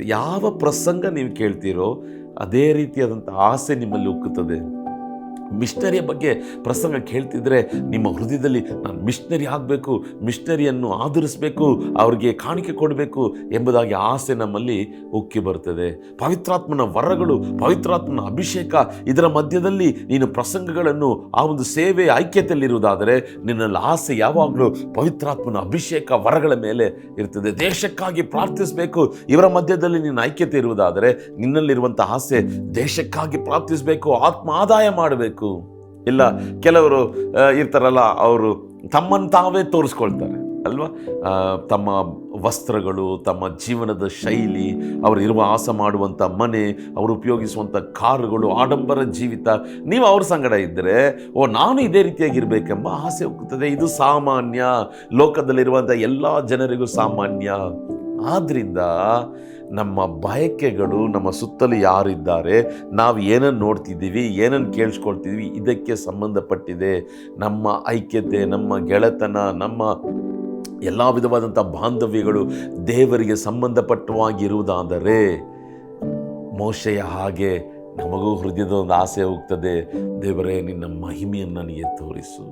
ಯಾವ ಪ್ರಸಂಗ ನೀವು ಕೇಳ್ತೀರೋ ಅದೇ ರೀತಿಯಾದಂಥ ಆಸೆ ನಿಮ್ಮಲ್ಲಿ ಉಕ್ಕುತ್ತದೆ. ಮಿಷನರಿಯ ಬಗ್ಗೆ ಪ್ರಸಂಗ ಕೇಳ್ತಿದ್ರೆ ನಿಮ್ಮ ಹೃದಯದಲ್ಲಿ ನಾನು ಮಿಷನರಿ ಆಗಬೇಕು, ಮಿಷನರಿಯನ್ನು ಆಧರಿಸಬೇಕು, ಅವ್ರಿಗೆ ಕಾಣಿಕೆ ಕೊಡಬೇಕು ಎಂಬುದಾಗಿ ಆಸೆ ನಮ್ಮಲ್ಲಿ ಉಕ್ಕಿ ಬರ್ತದೆ. ಪವಿತ್ರಾತ್ಮನ ವರಗಳು, ಪವಿತ್ರಾತ್ಮನ ಅಭಿಷೇಕ, ಇದರ ಮಧ್ಯದಲ್ಲಿ ನೀನು ಪ್ರಸಂಗಗಳನ್ನು ಆ ಒಂದು ಸೇವೆ ಐಕ್ಯತೆಯಲ್ಲಿರುವುದಾದರೆ ನಿನ್ನಲ್ಲಿ ಆಸೆ ಯಾವಾಗಲೂ ಪವಿತ್ರಾತ್ಮನ ಅಭಿಷೇಕ ವರಗಳ ಮೇಲೆ ಇರ್ತದೆ. ದೇಶಕ್ಕಾಗಿ ಪ್ರಾರ್ಥಿಸಬೇಕು, ಇವರ ಮಧ್ಯದಲ್ಲಿ ನೀನು ಐಕ್ಯತೆ ಇರುವುದಾದರೆ ನಿನ್ನಲ್ಲಿರುವಂಥ ಆಸೆ ದೇಶಕ್ಕಾಗಿ ಪ್ರಾರ್ಥಿಸಬೇಕು, ಆತ್ಮ ಆದಾಯ ಮಾಡಬೇಕು. ಇಲ್ಲ ಕೆಲವರು ಇರ್ತಾರಲ್ಲ, ಅವರು ತಮ್ಮನ್ನು ತಾವೇ ತೋರಿಸ್ಕೊಳ್ತಾರೆ ಅಲ್ವಾ, ತಮ್ಮ ವಸ್ತ್ರಗಳು, ತಮ್ಮ ಜೀವನದ ಶೈಲಿ, ಅವರು ಇರುವ ಆಸೆ ಮಾಡುವಂಥ ಮನೆ, ಅವರು ಉಪಯೋಗಿಸುವಂಥ ಕಾರುಗಳು, ಆಡಂಬರ ಜೀವಿತ, ನೀವು ಅವ್ರ ಸಂಗಡ ಇದ್ದರೆ ನಾನು ಇದೇ ರೀತಿಯಾಗಿರಬೇಕೆಂಬ ಆಸೆ ಹೋಗ್ತದೆ. ಇದು ಸಾಮಾನ್ಯ, ಲೋಕದಲ್ಲಿರುವಂಥ ಎಲ್ಲ ಜನರಿಗೂ ಸಾಮಾನ್ಯ. ಆದ್ದರಿಂದ ನಮ್ಮ ಬಯಕೆಗಳು, ನಮ್ಮ ಸುತ್ತಲೂ ಯಾರಿದ್ದಾರೆ, ನಾವು ಏನನ್ನು ನೋಡ್ತಿದ್ದೀವಿ, ಏನನ್ನು ಕೇಳಿಸ್ಕೊಳ್ತಿದ್ದೀವಿ, ಇದಕ್ಕೆ ಸಂಬಂಧಪಟ್ಟಿದೆ. ನಮ್ಮ ಐಕ್ಯತೆ, ನಮ್ಮ ಗೆಳೆತನ, ನಮ್ಮ ಎಲ್ಲ ವಿಧವಾದಂಥ ಬಾಂಧವ್ಯಗಳು ದೇವರಿಗೆ ಸಂಬಂಧಪಟ್ಟವಾಗಿರುವುದಾದರೆ ಮೋಶೆಯ ಹಾಗೆ ನಮಗೂ ಹೃದಯದ ಒಂದು ಆಸೆ ಹೋಗ್ತದೆ, ದೇವರೇ ನಿನ್ನ ಮಹಿಮೆಯನ್ನು ನನಗೆ ತೋರಿಸು.